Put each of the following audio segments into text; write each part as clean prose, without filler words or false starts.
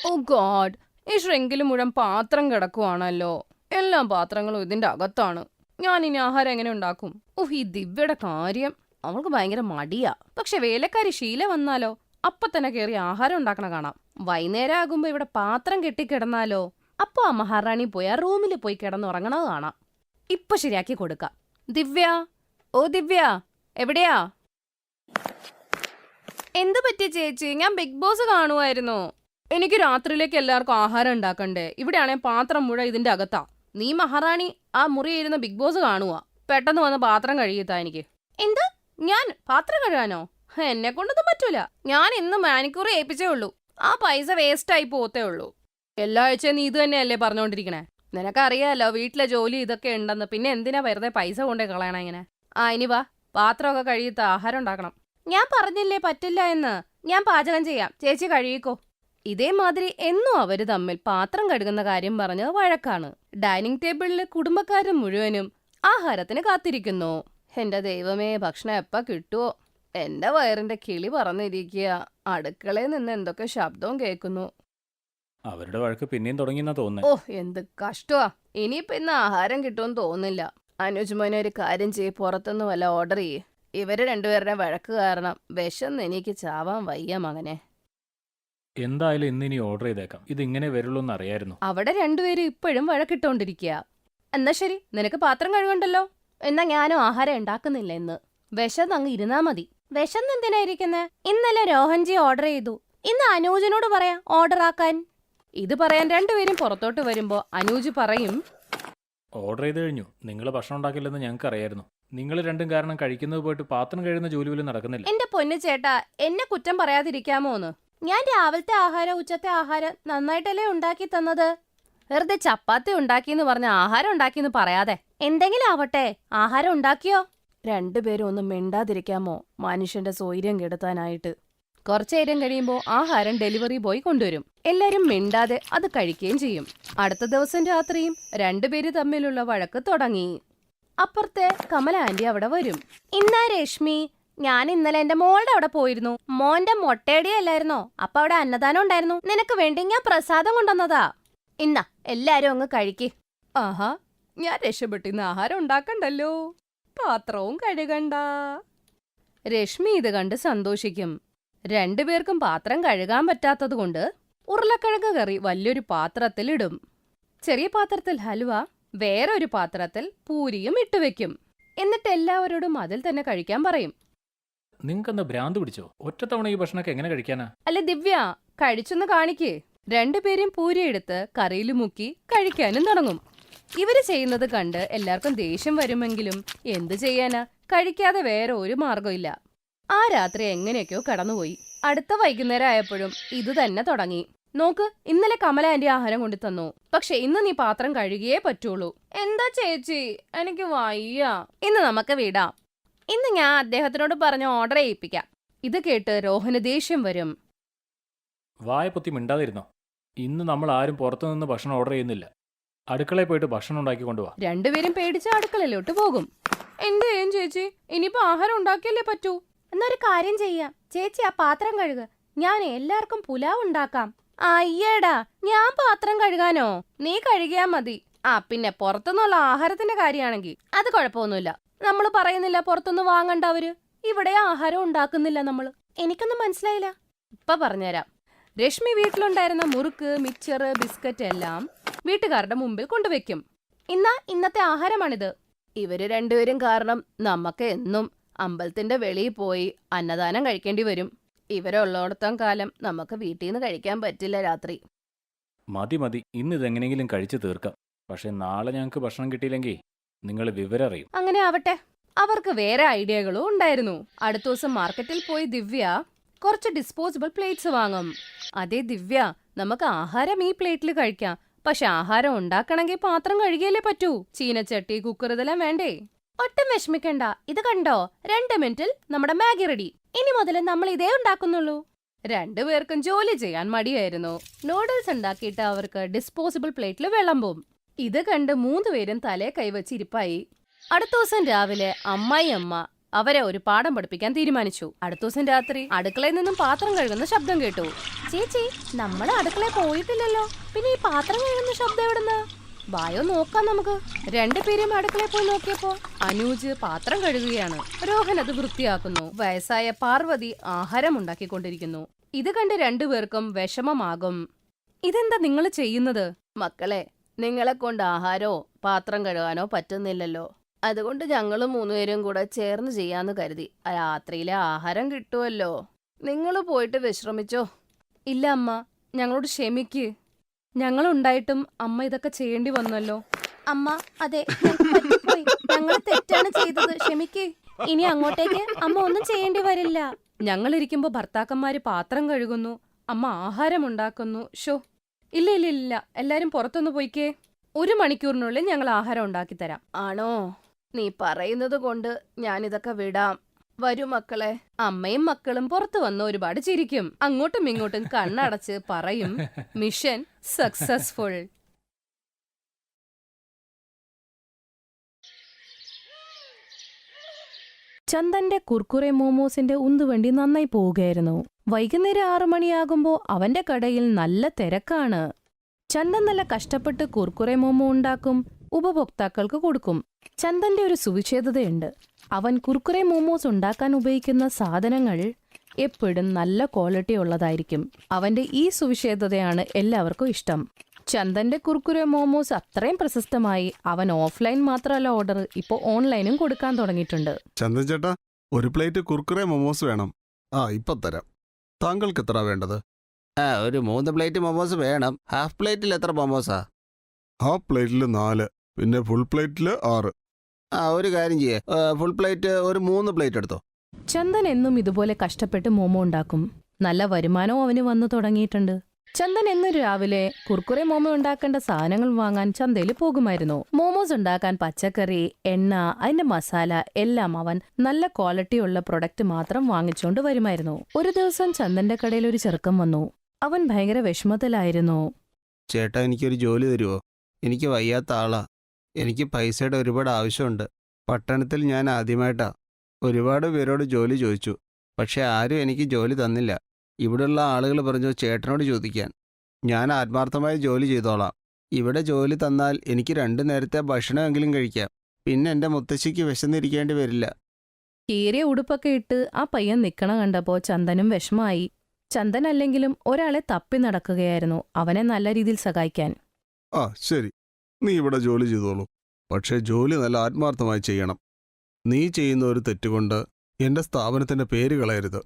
ഓ God, ഈ ഷ്രിങ്കിൽ മുഴുവൻ പാത്രം കിടക്കുവാണല്ലോ. എല്ലാ പാത്രങ്ങളും ഇതിന്റെ അകത്താണ്. ഞാൻ ഇനി ആഹാരം എങ്ങനെ ഉണ്ടാക്കും? ഓഹ്, ഈ ദിവ്യയുടെ കാര്യം. അവൾക്ക് ഭയങ്കര മടിയാ. പക്ഷെ വേലക്കാരി ശീല വന്നാലോ അപ്പൊ തന്നെ കയറി ആഹാരം ഉണ്ടാക്കണ കാണാം. വൈകുന്നേരം ആകുമ്പോ ഇവിടെ പാത്രം കെട്ടിക്കിടന്നാലോ അപ്പൊ ആ മഹാറാണി പോയി ആ റൂമിൽ പോയി കിടന്നുറങ്ങണത് കാണാം. ഇപ്പൊ ശരിയാക്കി കൊടുക്കാം. ദിവ്യ, ഓ ദിവ്യ, എവിടെയാ? എന്ത് പറ്റി ചേച്ചി? ഞാൻ ബിഗ് ബോസ് കാണുമായിരുന്നു. എനിക്ക് രാത്രിയിലേക്ക് എല്ലാവർക്കും ആഹാരം ഉണ്ടാക്കണ്ടേ. ഇവിടെയാണെ പാത്രം മുഴുവൻ ഇതിന്റെ അകത്താ. നീ മഹാറാണി ആ മുറിയിരുന്ന ബിഗ് ബോസ് കാണുവാ. പെട്ടെന്ന് വന്ന് പാത്രം കഴുകിത്താ എനിക്ക്. എന്ത്? ഞാൻ പാത്രം കഴുകാനോ? എന്നെ കൊണ്ടൊന്നും പറ്റൂല. ഞാൻ ഇന്ന് മാനിക്കൂർ ഏൽപ്പിച്ചേ ഉള്ളൂ. ആ പൈസ വേസ്റ്റ് ആയി പോത്തേ ഉള്ളൂ. എല്ലാ ആഴ്ചയും നീ ഇത് തന്നെയല്ലേ പറഞ്ഞോണ്ടിരിക്കണേ? നിനക്കറിയാലോ വീട്ടിലെ ജോലി ഇതൊക്കെ ഉണ്ടെന്ന്. പിന്നെ എന്തിനാ വെറുതെ പൈസ കൊണ്ടേ കളയണ ഇങ്ങനെ? ആ ഇനി വാ, പാത്രമൊക്കെ കഴുകിത്ത ആഹാരം ഉണ്ടാക്കണം. ഞാൻ പറഞ്ഞില്ലേ പറ്റില്ല എന്ന്. ഞാൻ പാചകം ചെയ്യാം, ചേച്ചി കഴുകിക്കോ. ഇതേമാതിരി എന്നും അവര് തമ്മിൽ പാത്രം കഴുകുന്ന കാര്യം പറഞ്ഞ് വഴക്കാണ്. ഡൈനിങ് ടേബിളിലെ കുടുംബക്കാരും മുഴുവനും ആഹാരത്തിന് കാത്തിരിക്കുന്നു. എന്റെ ദൈവമേ, ഭക്ഷണം എപ്പ കിട്ടുവോ? എന്റെ വയറിന്റെ കിളി പറന്നിരിക്കുക. അടുക്കളയിൽ നിന്ന് എന്തൊക്കെ ശബ്ദവും കേൾക്കുന്നു. അവരുടെ വഴക്ക് പിന്നെയും തുടങ്ങിയെന്നാ തോന്നുന്നു. ഓ, എന്ത് കഷ്ടമാ. ഇനിയിപ്പോ ഇന്ന് ആഹാരം കിട്ടുമെന്ന് തോന്നുന്നില്ല. അനുജ് മോനെ ഒരു കാര്യം ചെയ്യ്, പുറത്തുനിന്ന് വല്ല ഓർഡർ ചെയ്യ്. ഇവര് രണ്ടുപേരുടെ വഴക്ക് കാരണം വിശന്ന് എനിക്ക് ചാവാൻ വയ്യ മകനെ. എന്തായാലും ഇന്ന് ഇനി ഓർഡർ ചെയ്തേക്കാം. ഇത് ഇങ്ങനെ വരുള്ളൂ എന്ന് അറിയായിരുന്നു. അവിടെ രണ്ടുപേരും ഇപ്പോഴും വഴക്കിട്ടോണ്ടിരിക്കുക. എന്നാ ശരി, നിനക്ക് പാത്രം കഴുകണ്ടല്ലോ. എന്നാ ഞാനും ആഹാരം ഉണ്ടാക്കുന്നില്ല ഇന്ന്. വിശന്ന് അങ്ങ് ഇരുന്നാ മതി. വിശന്ന് എന്തിനാ ഇരിക്കുന്നെ? ഇന്നലെ രോഹൻജി ഓർഡർ ചെയ്തു. ഇന്ന് അനൂജിനോട് പറയാം ഓർഡർ ആക്കാൻ. ഇത് പറയാൻ രണ്ടുപേരും പുറത്തോട്ട് വരുമ്പോ അനൂജ് പറയും, ഓർഡർ ചെയ്ത് കഴിഞ്ഞു. നിങ്ങൾ ഭക്ഷണം ഉണ്ടാക്കില്ലെന്ന് ഞങ്ങൾക്ക് അറിയായിരുന്നു. നിങ്ങൾ രണ്ടും കാരണം കഴിക്കുന്നത് പോയിട്ട് പാത്രം കഴുകുന്ന ജോലി പോലും നടക്കുന്നില്ല. എന്റെ പൊന്നു ചേട്ടാ, എന്നെ കുറ്റം പറയാതിരിക്കാമോന്ന്? ഞാൻ രാവിലത്തെ ആഹാരം ഉച്ചത്തെ ആഹാരം നന്നായിട്ടല്ലേ ഉണ്ടാക്കി തന്നത്. വെറുതെ ചപ്പാത്തി ഉണ്ടാക്കിന്ന് പറഞ്ഞ ആഹാരം ഉണ്ടാക്കിന്ന് പറയാതെ. എന്തെങ്കിലും ആവട്ടെ, ആഹാരം ഉണ്ടാക്കിയോ? രണ്ടുപേരും ഒന്നും മിണ്ടാതിരിക്കാമോ? മനുഷ്യന്റെ സ്വൈര്യം കെടുത്താനായിട്ട്. കുറച്ചേരം കഴിയുമ്പോ ആഹാരം ഡെലിവറി ബോയ് കൊണ്ടുവരും. എല്ലാരും മിണ്ടാതെ അത് കഴിക്കുകയും ചെയ്യും. അടുത്ത ദിവസം രാത്രിയും രണ്ടുപേര് തമ്മിലുള്ള വഴക്ക് തുടങ്ങി. അപ്പുറത്തെ കമല ആന്റി അവിടെ വരും. ഇന്നാ രശ്മി, ഞാൻ ഇന്നലെ എന്റെ മോളുടെ അവിടെ പോയിരുന്നു. മോന്റെ മൊട്ടയടിയല്ലായിരുന്നോ? അപ്പൊ അവിടെ അന്നദാനം ഉണ്ടായിരുന്നു. നിനക്ക് വേണ്ടി ഞാൻ പ്രസാദം കൊണ്ടുവന്നതാ. ഇന്നാ എല്ലാരും അങ്ങ് കഴിക്ക്. ആഹാ, ഞാൻ രക്ഷപ്പെട്ടിന്ന് ആഹാരം ഉണ്ടാക്കണ്ടല്ലോ, പാത്രവും കഴുകണ്ട. രശ്മി ഇത് കണ്ട് സന്തോഷിക്കും. രണ്ടുപേർക്കും പാത്രം കഴുകാൻ പറ്റാത്തതുകൊണ്ട് ഉരുളക്കിഴങ്ങ് കറി വലിയൊരു പാത്രത്തിലിടും. ചെറിയ പാത്രത്തിൽ ഹൽവ, വേറൊരു പാത്രത്തിൽ പൂരിയും ഇട്ടുവെക്കും. എന്നിട്ട് എല്ലാവരോടും അതിൽ തന്നെ കഴിക്കാൻ പറയും. നിങ്ങൾക്കെന്താ ഭ്രാന്ത് പിടിച്ചോ? ഒറ്റത്തവണ ഈ ഭക്ഷണമൊക്കെ എങ്ങനെ കഴിക്കാനാ? അല്ലെ ദിവ്യ, കഴിച്ചൊന്ന് കാണിക്കേ. രണ്ടുപേരും പൂരി എടുത്ത് കറിയിൽ മുക്കി കഴിക്കാനും തുടങ്ങും. ഇവര് ചെയ്യുന്നത് കണ്ട് എല്ലാവർക്കും ദേഷ്യം വരുമെങ്കിലും എന്തു ചെയ്യാനാ? കഴിക്കാതെ വേറെ ഒരു മാർഗമില്ല. ആ രാത്രി എങ്ങനെയൊക്കെയോ കടന്നുപോയി. അടുത്ത വൈകുന്നേരം ആയപ്പോഴും ഇത് തന്നെ തുടങ്ങി. നോക്ക്, ഇന്നലെ കമല ആന്റി ആഹാരം കൊണ്ടു തന്നു. പക്ഷെ ഇന്ന് നീ പാത്രം കഴുകിയേ പറ്റുള്ളൂ. എന്താ ചേച്ചി, എനിക്ക് വയ്യ. ഇന്ന് നമുക്ക് വിടാം. ഇന്ന് ഞാൻ അദ്ദേഹത്തിനോട് പറഞ്ഞ് ഓർഡർ ചെയ്യിപ്പിക്കാം. ഇത് കേട്ട് രോഹന് ദേഷ്യം വരും. വായ പൊത്തി മിണ്ടാതിരുന്നോ? ഇന്ന് നമ്മൾ ആരും പുറത്തുനിന്ന് ഭക്ഷണം ഓർഡർ ചെയ്യുന്നില്ല. അടുക്കളയിൽ പോയിട്ട് ഭക്ഷണം ഉണ്ടാക്കി കൊണ്ടുപോവാ. രണ്ടുപേരും പേടിച്ച് അടുക്കളയിലോട്ട് പോകും. എന്ത് ചെയ്യും ചേച്ചി? ഇനിയിപ്പോ ആഹാരം ഉണ്ടാക്കിയല്ലേ പറ്റൂ. എന്നൊരു കാര്യം ചെയ്യാം, ചേച്ചി ആ പാത്രം കഴുക, ഞാൻ എല്ലാവർക്കും പുലാവ് ഉണ്ടാക്കാം. അയ്യേടാ, ഞാൻ പാത്രം കഴുകാനോ? നീ കഴുകിയാ മതി. ആ പിന്നെ പുറത്തുനിന്നുള്ള ആഹാരത്തിന്റെ കാര്യമാണെങ്കിൽ അത് കുഴപ്പമൊന്നുമില്ല. നമ്മൾ പറയുന്നില്ല പുറത്തുനിന്ന് വാങ്ങണ്ടവര്. ഇവിടെ ആഹാരം ഉണ്ടാക്കുന്നില്ല നമ്മള്. എനിക്കൊന്നും മനസ്സിലായില്ല. ഇപ്പൊ പറഞ്ഞുതരാം. രശ്മി വീട്ടിലുണ്ടായിരുന്ന മുറുക്ക്, മിച്ചർ, ബിസ്ക്കറ്റ് എല്ലാം വീട്ടുകാരുടെ മുമ്പിൽ കൊണ്ടുവെക്കും. ഇന്നത്തെ ആഹാരമാണിത്. ഇവര് രണ്ടുപേരും കാരണം നമുക്ക് എന്നും അമ്പലത്തിന്റെ വെളിയിൽ പോയി അന്നദാനം കഴിക്കേണ്ടി വരും. ഇവരുള്ളോടത്തോളം കാലം നമുക്ക് വീട്ടിൽ നിന്ന് കഴിക്കാൻ പറ്റില്ല രാത്രി. മതി മതി, ഇന്ന് ഇതെങ്ങനെയെങ്കിലും കഴിച്ചു തീർക്കാം. പക്ഷെ നാളെ ഞങ്ങൾക്ക് ഭക്ഷണം കിട്ടിയില്ലെങ്കിൽ നിങ്ങൾ വിവരം അറിയും. അങ്ങനെ ആവട്ടെ. അവർക്ക് വേറെ ഐഡിയകളും ഉണ്ടായിരുന്നു. അടുത്ത ദിവസം മാർക്കറ്റിൽ പോയി ദിവ്യ കുറച്ച് ഡിസ്പോസിബിൾ പ്ലേറ്റ്സ് വാങ്ങും. അതെ ദിവ്യ, നമുക്ക് ആഹാരം ഈ പ്ലേറ്റിൽ കഴിക്കാം. പക്ഷെ ആഹാരം ഉണ്ടാക്കണമെങ്കിൽ പാത്രം കഴുകിയല്ലേ പറ്റൂ. ചീനച്ചട്ടി, കുക്കർ ഇതെല്ലാം വേണ്ടേ? ഒട്ടും വിഷമിക്കണ്ട. ഇത് കണ്ടോ, 2 മിനിറ്റിൽ നമ്മുടെ മാഗി റെഡി. ഇനി മുതൽ നമ്മൾ ഇതേ ഉണ്ടാക്കുന്നുള്ളൂ. രണ്ടുപേർക്കും ജോലി ചെയ്യാൻ മടിയായിരുന്നു. നൂഡിൽസ് ഉണ്ടാക്കിയിട്ട് അവർക്ക് ഡിസ്പോസിബിൾ പ്ലേറ്റിൽ വിളമ്പും. ഇത് കണ്ട് 3 പേരും തലേ കൈവച്ച് ഇരിപ്പായി. അടുത്ത ദിവസം രാവിലെ അമ്മായിയമ്മ അവരെ ഒരു പാഠം പഠിപ്പിക്കാൻ തീരുമാനിച്ചു. അടുത്ത ദിവസം രാത്രി അടുക്കളയിൽ നിന്നും പാത്രം കഴുകുന്ന ശബ്ദം കേട്ടു. ചേച്ചി, നമ്മൾ അടുക്കളയിൽ പോയിട്ടില്ലല്ലോ, പിന്നെ ഈ പാത്രം കഴുകുന്ന ശബ്ദം എവിടുന്ന്? വായോ നോക്കാം നമുക്ക്. രണ്ടുപേരും അടുക്കളയിൽ പോയി നോക്കിയപ്പോ അനൂജ് പാത്രം കഴുകുകയാണ്. രോഹൻ അത് വൃത്തിയാക്കുന്നു. വയസ്സായ പാർവതി ആഹാരം ഉണ്ടാക്കിക്കൊണ്ടിരിക്കുന്നു. ഇത് കണ്ട് രണ്ടുപേർക്കും വിഷമമാകും. ഇതെന്താ നിങ്ങൾ ചെയ്യുന്നത്? മക്കളെ, നിങ്ങളെ കൊണ്ട് ആഹാരോ പാത്രം കഴുകാനോ പറ്റുന്നില്ലല്ലോ. അതുകൊണ്ട് ഞങ്ങൾ മൂന്നുപേരും കൂടെ ചേർന്ന് ചെയ്യാന്ന് കരുതി. രാത്രിയിലെ ആഹാരം കിട്ടുമല്ലോ. നിങ്ങൾ പോയിട്ട് വിശ്രമിച്ചോ. ഇല്ല അമ്മ, ഞങ്ങളോട് ക്ഷമിക്ക്. ഞങ്ങളുണ്ടായിട്ടും അമ്മ ഇതൊക്കെ ചെയ്യേണ്ടി വന്നല്ലോ. അമ്മ, അതെ, ഞങ്ങൾ തെറ്റാണ് ചെയ്തത്, ക്ഷമിക്ക്. ഇനി അങ്ങോട്ടേക്ക് അമ്മ ഒന്നും ചെയ്യേണ്ടി വരില്ല. ഞങ്ങളിരിക്കുമ്പോ ഭർത്താക്കന്മാര് പാത്രം കഴുകുന്നു, അമ്മ ആഹാരം ഉണ്ടാക്കുന്നു. ഷോ, ഇല്ല ഇല്ല ഇല്ല, എല്ലാരും പുറത്തൊന്ന് പോയിക്കേ. 1 മണിക്കൂറിനുള്ളിൽ ഞങ്ങൾ ആഹാരം ഉണ്ടാക്കി തരാം. ആണോ? നീ പറയുന്നത് കൊണ്ട് ഞാനിതൊക്കെ വിടാം. വരൂ മക്കളെ. അമ്മയും മക്കളും പുറത്തു വന്ന് ഒരുപാട് ചിരിക്കും. അങ്ങോട്ടും ഇങ്ങോട്ടും കണ്ണടച്ച് പറയും, മിഷൻ സക്സസ്ഫുൾ. ചന്ദന്റെ കുർക്കുറെ മോമോസിന്റെ ഉന്തുവണ്ടി നന്നായി പോവുകയായിരുന്നു. വൈകുന്നേരം 6 മണിയാകുമ്പോ അവന്റെ കടയിൽ നല്ല തിരക്കാണ്. ചന്ദൻ നല്ല കഷ്ടപ്പെട്ട് കുർക്കുറെ മോമോ ഉണ്ടാക്കും, ഉപഭോക്താക്കൾക്ക് കൊടുക്കും. ചന്ദന്റെ ഒരു സുവിശേഷതയുണ്ട്. അവൻ കുർക്കുറെ മോമോസ് ഉണ്ടാക്കാൻ ഉപയോഗിക്കുന്ന സാധനങ്ങൾ എപ്പോഴും നല്ല ക്വാളിറ്റി ഉള്ളതായിരിക്കും. അവന്റെ ഈ സുവിശേഷതയാണ് എല്ലാവർക്കും ഇഷ്ടം. ചന്ദന്റെ കുർക്കുറെ മോമോസ് അത്രയും പ്രശസ്തമായി അവൻ ഓഫ്ലൈൻ മാത്രമല്ല ഓർഡർ, ഇപ്പോ ഓൺലൈനും കൊടുക്കാൻ തുടങ്ങിയിട്ടുണ്ട്. ചന്ദൻ ചേട്ടാ, ഒരു പ്ലേറ്റ് കുർക്കുറെ മൊമോസ് വേണം. ഇപ്പൊ തരാം. താങ്കൾക്ക് എത്ര വേണ്ടത്? ഒരു 3 പ്ലേറ്റ് മൊമോസ് വേണം. ഹാഫ് പ്ലേറ്റിൽ എത്ര മൊമോസാ? ഹാഫ് പ്ലേറ്റിൽ 4, പിന്നെ ഫുൾ പ്ലേറ്റിൽ 6. ഒരു കാര്യം ചെയ്യേ, ഫുൾ പ്ലേറ്റ് ഒരു 3 പ്ലേറ്റ് എടുത്തോ. ചന്ദൻ എന്നും ഇതുപോലെ കഷ്ടപ്പെട്ട് മോമോ ഉണ്ടാക്കും. നല്ല വരുമാനവും അവന് വന്നു തുടങ്ങിയിട്ടുണ്ട്. ചന്ദൻ എന്നും രാവിലെ കുർക്കുറെ മോമോ ഉണ്ടാക്കേണ്ട സാധനങ്ങൾ വാങ്ങാൻ ചന്തയിൽ പോകുമായിരുന്നു. മോമോസ് ഉണ്ടാക്കാൻ പച്ചക്കറി, എണ്ണ, അതിന്റെ മസാല എല്ലാം അവൻ നല്ല ക്വാളിറ്റിയുള്ള പ്രൊഡക്റ്റ് മാത്രം വാങ്ങിച്ചുകൊണ്ട് വരുമായിരുന്നു. ഒരു ദിവസം ചന്ദന്റെ കടയിൽ ഒരു ചെറുക്കൻ വന്നു. അവൻ ഭയങ്കര വിഷമത്തിലായിരുന്നു. ചേട്ടാ, എനിക്കൊരു ജോലി തരുമോ? എനിക്ക് വയ്യാത്ത ആളാ. എനിക്ക് പൈസയുടെ ഒരുപാട് ആവശ്യമുണ്ട്. പട്ടണത്തിൽ ഞാൻ ആദ്യമായിട്ടാ. ഒരുപാട് പേരോട് ജോലി ചോദിച്ചു, പക്ഷെ ആരും എനിക്ക് ജോലി തന്നില്ല. ഇവിടെയുള്ള ആളുകൾ പറഞ്ഞു ചേട്ടനോട് ചോദിക്കാൻ. ഞാൻ ആത്മാർത്ഥമായി ജോലി ചെയ്തോളാം. ഇവിടെ ജോലി തന്നാൽ എനിക്ക് 2 നേരത്തെ ഭക്ഷണമെങ്കിലും കഴിക്കാം. പിന്നെ എൻ്റെ മുത്തശ്ശിക്ക് വിശന്നിരിക്കേണ്ടി വരില്ല. കീറിയ ഉടുപ്പൊക്കെ ഇട്ട് ആ പയ്യൻ നിക്കണ കണ്ടപ്പോ ചന്ദനും വിഷമായി. ചന്ദൻ അല്ലെങ്കിലും ഒരാളെ തപ്പി നടക്കുകയായിരുന്നു അവനെ നല്ല രീതിയിൽ സഹായിക്കാൻ. ശരി, നീ ഇവിടെ ജോലി ചെയ്തോളൂ. പക്ഷേ ജോലി നല്ല ആത്മാർത്ഥമായി ചെയ്യണം. നീ ചെയ്യുന്ന ഒരു തെറ്റുകൊണ്ട് എന്റെ സ്ഥാപനത്തിന്റെ പേര് കളയരുത്.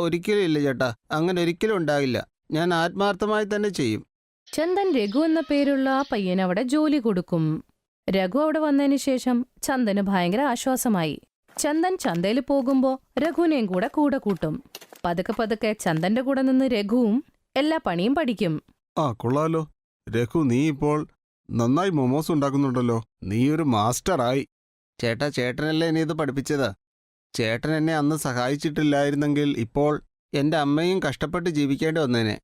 ഒരിക്കലും ഇല്ല ചേട്ടാ, അങ്ങനെ ഒരിക്കലും ഉണ്ടാകില്ല. ഞാൻ ആത്മാർത്ഥമായി തന്നെ ചെയ്യും. ചന്ദൻ രഘു എന്ന പേരുള്ള ആ പയ്യന് അവിടെ ജോലി കൊടുക്കും. രഘു അവിടെ വന്നതിന് ശേഷം ചന്ദന് ഭയങ്കര ആശ്വാസമായി. ചന്ദൻ ചന്തയിൽ പോകുമ്പോ രഘുവിനെയും കൂടെ കൂട്ടും. പതുക്കെ പതുക്കെ ചന്ദന്റെ കൂടെ നിന്ന് രഘുവും എല്ലാ പണിയും പഠിക്കും. കൊള്ളാലോ രഘു, നീ ഇപ്പോൾ നന്നായി മൊമോസ് ഉണ്ടാക്കുന്നുണ്ടല്ലോ. നീ ഒരു മാസ്റ്ററായി. ചേട്ടാ, ചേട്ടനല്ലേ എന്നെ ഇത് പഠിപ്പിച്ചത്. ചേട്ടൻ എന്നെ അന്ന് സഹായിച്ചിട്ടില്ലായിരുന്നെങ്കിൽ ഇപ്പോൾ എൻ്റെ അമ്മയും കഷ്ടപ്പെട്ട് ജീവിക്കേണ്ടി വന്നേനെ.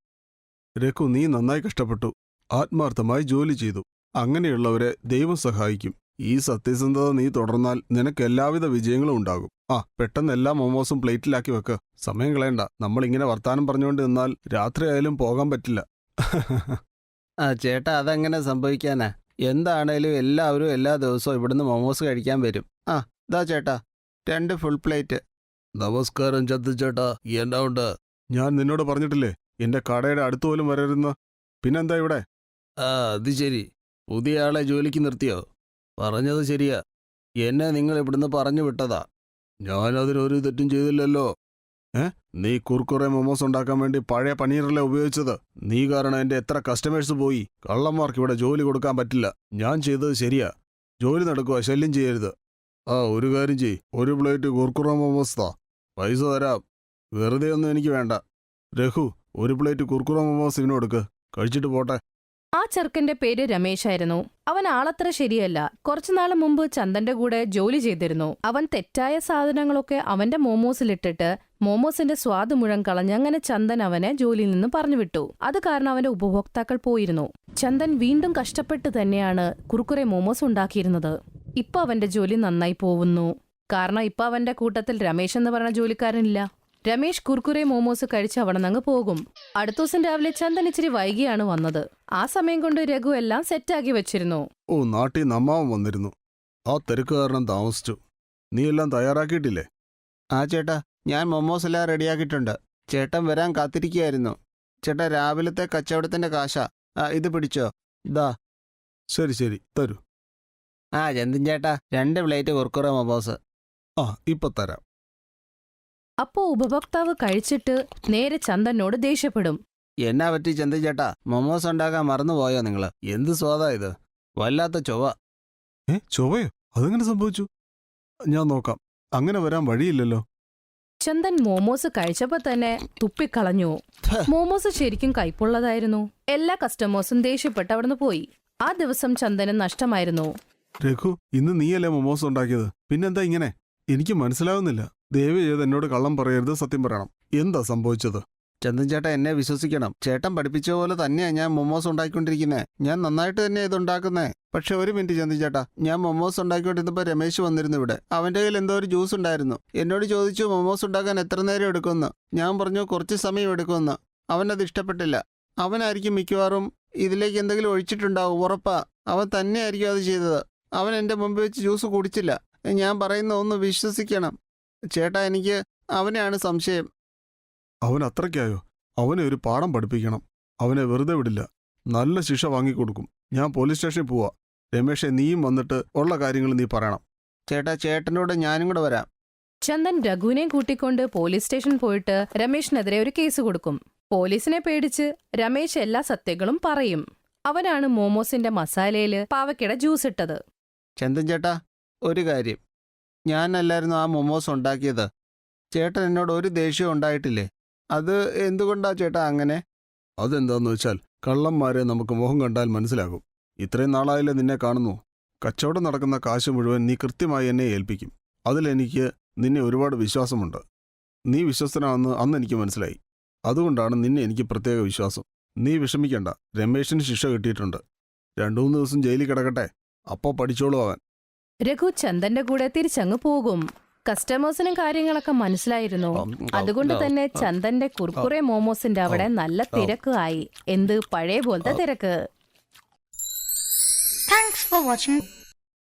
രഘു, നീ നന്നായി കഷ്ടപ്പെട്ടു, ആത്മാർത്ഥമായി ജോലി ചെയ്തു. അങ്ങനെയുള്ളവരെ ദൈവം സഹായിക്കും. ഈ സത്യസന്ധത നീ തുടർന്നാൽ നിനക്ക് എല്ലാവിധ വിജയങ്ങളും ഉണ്ടാകും. പെട്ടെന്ന് എല്ലാ മൊമോസും പ്ലേറ്റിലാക്കി വെക്ക്. സമയം കളയണ്ട. നമ്മളിങ്ങനെ വർത്താനം പറഞ്ഞുകൊണ്ട് നിന്നാൽ രാത്രിയായാലും പോകാൻ പറ്റില്ല. ചേട്ടാ, അതെങ്ങനെ സംഭവിക്കാനാ? എന്താണേലും എല്ലാവരും എല്ലാ ദിവസവും ഇവിടുന്ന് മൊമോസ് കഴിക്കാൻ വരും. ഇതാ ചേട്ടാ, 2 ഫുൾ പ്ലേറ്റ്. നമസ്കാരം ചന്തു ചേട്ടാ, എന്നാ ഉണ്ട്? ഞാൻ നിന്നോട് പറഞ്ഞിട്ടില്ലേ എന്റെ കടയുടെ അടുത്ത് പോലും വരരുന്ന്? പിന്നെന്താ ഇവിടെ? അത് ശരി. പുതിയ ആളെ ജോലിക്ക് നിർത്തിയോ? പറഞ്ഞത് ശരിയാ. എന്നെ നിങ്ങൾ ഇവിടുന്ന് പറഞ്ഞു വിട്ടതാ. ഞാനതിനൊരു തെറ്റും ചെയ്തില്ലല്ലോ. നീ കുർക്കുറെ മൊമോസ് ഉണ്ടാക്കാൻ വേണ്ടി പഴയ പനീറല്ലേ ഉപയോഗിച്ചത്? നീ കാരണം എന്റെ എത്ര കസ്റ്റമേഴ്സ് പോയി. കള്ളന്മാർക്ക് ഇവിടെ ജോലി കൊടുക്കാൻ പറ്റില്ല. ഞാൻ ചെയ്തത് ശരിയാ. ജോലി നടക്കുക, ശല്യം ചെയ്യരുത്. ഒരു കാര്യം ചെയ്, 1 പ്ലേറ്റ് കുർക്കുറെ മൊമോസ് താ. പൈസ തരാം. വെറുതെ ഒന്നും എനിക്ക് വേണ്ട. രഘു, 1 പ്ലേറ്റ് കുർക്കുറെ മൊമോസ് ഇവന് കൊടുക്ക്, കഴിച്ചിട്ട് പോട്ടെ. ആ ചെറുക്കന്റെ പേര് രമേശായിരുന്നു. അവൻ ആളത്ര ശരിയല്ല. കുറച്ചുനാള് മുമ്പ് ചന്ദന്റെ കൂടെ ജോലി ചെയ്തിരുന്നു. അവൻ തെറ്റായ സാധനങ്ങളൊക്കെ അവന്റെ മോമോസിലിട്ടിട്ട് മോമോസിന്റെ സ്വാദ് മുഴുവൻ കളഞ്ഞ് അങ്ങനെ ചന്ദൻ അവനെ ജോലിയിൽ നിന്ന് പറഞ്ഞുവിട്ടു. അത് കാരണം അവന്റെ ഉപഭോക്താക്കൾ പോയിരുന്നു. ചന്ദൻ വീണ്ടും കഷ്ടപ്പെട്ട് തന്നെയാണ് കുർക്കുറെ മോമോസ് ഉണ്ടാക്കിയിരുന്നത്. ഇപ്പൊ അവന്റെ ജോലി നന്നായി പോവുന്നു. കാരണം ഇപ്പൊ അവന്റെ കൂട്ടത്തിൽ രമേശ് എന്ന് പറഞ്ഞ ജോലിക്കാരനില്ല. രമേശ് കുർക്കുറെ മോമോസ് കഴിച്ച് അവിടെ നിന്ന് പോകും. അടുത്ത ദിവസം രാവിലെ ചന്ദൻ ഇച്ചിരി വൈകിയാണ് വന്നത്. ആ സമയം കൊണ്ട് രഘു എല്ലാം സെറ്റാക്കി വെച്ചിരുന്നു. ഓ, നാട്ടിൽ നിന്ന് അമ്മാവൻ വന്നിരുന്നു. ആ തിരക്ക് കാരണം താമസിച്ചു. നീ എല്ലാം തയ്യാറാക്കിയിട്ടില്ലേ? ആ ചേട്ടാ, ഞാൻ മൊമോസ് എല്ലാം റെഡിയാക്കിയിട്ടുണ്ട്. ചേട്ടൻ വരാൻ കാത്തിരിക്കുകയായിരുന്നു. ചേട്ടാ, രാവിലത്തെ കച്ചവടത്തിന്റെ കാശാ. ഇത് പിടിച്ചോ. ഇതാ. ശരി ശരി, തരൂ. ചന്ദൻ ചേട്ടാ, 2 പ്ലേറ്റ് കുർക്കുറെ മൊമോസ്. ഇപ്പൊ തരാം. അപ്പോ ഉപഭോക്താവ് കഴിച്ചിട്ട് നേരെ ചന്ദനോട് ദേഷ്യപ്പെടും. എന്നാ പറ്റി ചന്ദൻ ചേട്ടാ, മൊമോസ് ഉണ്ടാക്കാൻ മറന്നുപോയോ നിങ്ങള്? എന്ത് സ്വാദാ ഇത്, വല്ലാത്ത ചൊവ്വ. ചൊവ്വയോ? അതെങ്ങനെ സംഭവിച്ചു? ഞാൻ നോക്കാം. അങ്ങനെ വരാൻ വഴിയില്ലല്ലോ. ചന്ദൻ മോമോസ് കഴിച്ചപ്പോ തന്നെ തുപ്പിക്കളഞ്ഞു. മോമോസ് ശരിക്കും കയ്പുള്ളതായിരുന്നു. എല്ലാ കസ്റ്റമേഴ്സും ദേഷ്യപ്പെട്ട് അവിടുന്ന് പോയി. ആ ദിവസം ചന്ദന് നഷ്ടമായിരുന്നു. രഘു, ഇന്ന് നീയല്ലേ മൊമോസ് ഉണ്ടാക്കിയത്? പിന്നെന്താ ഇങ്ങനെ? എനിക്ക് മനസ്സിലാവുന്നില്ല. ദയവ് ചെയ്ത് എന്നോട് കള്ളം പറയരുത്, സത്യം പറയണം. എന്താ സംഭവിച്ചത്? ചന്ദൻ ചേട്ടാ, എന്നെ വിശ്വസിക്കണം. ചേട്ടൻ പഠിപ്പിച്ച പോലെ തന്നെയാ ഞാൻ മൊമോസ് ഉണ്ടാക്കിക്കൊണ്ടിരിക്കുന്നത്. ഞാൻ നന്നായിട്ട് തന്നെയാ ഇത് ഉണ്ടാക്കുന്നേ. പക്ഷെ ഒരു മിനിറ്റ് ചന്ദൻ ചേട്ടാ, ഞാൻ മൊമോസ് ഉണ്ടാക്കിക്കൊണ്ടിരുന്നപ്പോൾ രമേശ് വന്നിരുന്നു ഇവിടെ. അവന്റെ കയ്യിൽ എന്തോ ഒരു ജ്യൂസ് ഉണ്ടായിരുന്നു. എന്നോട് ചോദിച്ചു മൊമോസ് ഉണ്ടാക്കാൻ എത്ര നേരം എടുക്കുമെന്ന്. ഞാൻ പറഞ്ഞു കുറച്ച് സമയം എടുക്കുമെന്ന്. അവനത് ഇഷ്ടപ്പെട്ടില്ല. അവനായിരിക്കും മിക്കവാറും ഇതിലേക്ക് എന്തെങ്കിലും ഒഴിച്ചിട്ടുണ്ടാവും, ഉറപ്പാ. അവൻ തന്നെയായിരിക്കും അത് ചെയ്തത്. അവൻ എൻ്റെ മുമ്പ് വെച്ച് ജ്യൂസ് കുടിച്ചില്ല. ഞാൻ പറയുന്ന ഒന്ന് വിശ്വസിക്കണം ചേട്ടാ, എനിക്ക് അവനെയാണ് സംശയം. അവൻ അത്രയ്ക്കായോ? അവനെ ഒരു പാഠം പഠിപ്പിക്കണം. അവനെ വെറുതെ വിടില്ല. നല്ല ശിക്ഷ വാങ്ങിക്കൊടുക്കും. ഞാൻ പോലീസ് സ്റ്റേഷനിൽ പോവാ. രമേശെ, നീയും വന്നിട്ട് ഉള്ള കാര്യങ്ങൾ നീ പറയണം. ചേട്ടാ, ചേട്ടനോട് ഞാനും കൂടെ വരാം. ചന്ദൻ രഘുവിനെ കൂട്ടിക്കൊണ്ട് പോലീസ് സ്റ്റേഷൻ പോയിട്ട് രമേശിനെതിരെ ഒരു കേസ് കൊടുക്കും. പോലീസിനെ പേടിച്ച് രമേശ് എല്ലാ സത്യങ്ങളും പറയും. അവനാണ് മോമോസിന്റെ മസാലയില് പാവയ്ക്കയുടെ ജ്യൂസ് ഇട്ടത്. ചന്ദൻ ചേട്ടാ, ഒരു കാര്യം, ഞാനല്ലായിരുന്നു ആ മൊമോസ് ഉണ്ടാക്കിയത്. ചേട്ടൻ എന്നോട് ഒരു ദേഷ്യം ഉണ്ടായിട്ടില്ലേ? അത് എന്തുകൊണ്ടാ ചേട്ടാ അങ്ങനെ? അതെന്താന്ന് വെച്ചാൽ കള്ളന്മാരെ നമുക്ക് മുഖം കണ്ടാൽ മനസ്സിലാകും. ഇത്രയും നാളായില്ലേ നിന്നെ കാണുന്നു. കച്ചവടം നടക്കുന്ന കാശ് മുഴുവൻ നീ കൃത്യമായി എന്നെ ഏൽപ്പിക്കും. അതിലെനിക്ക് നിന്നെ ഒരുപാട് വിശ്വാസമുണ്ട്. നീ വിശ്വസ്തനാണെന്ന് അന്ന് എനിക്ക് മനസ്സിലായി. അതുകൊണ്ടാണ് നിന്നെ എനിക്ക് പ്രത്യേക വിശ്വാസം. നീ വിഷമിക്കണ്ട. രമേശിന് ശിക്ഷ കിട്ടിയിട്ടുണ്ട്. 2-3 ദിവസം ജയിലിൽ കിടക്കട്ടെ. അപ്പോൾ പഠിച്ചോളൂ അവൻ. രഘു ചന്ദന്റെ കൂടെ തിരിച്ചങ്ങ് പോകും. കസ്റ്റമേഴ്സിനും കാര്യങ്ങളൊക്കെ മനസ്സിലായിരുന്നു. അതുകൊണ്ട് തന്നെ ചന്ദന്റെ കുർക്കുറെ മോമോസിന്റെ അവിടെ നല്ല തിരക്ക് ആയി. എന്ത് പഴയ പോലത്തെ തിരക്ക്. Thanks for watching.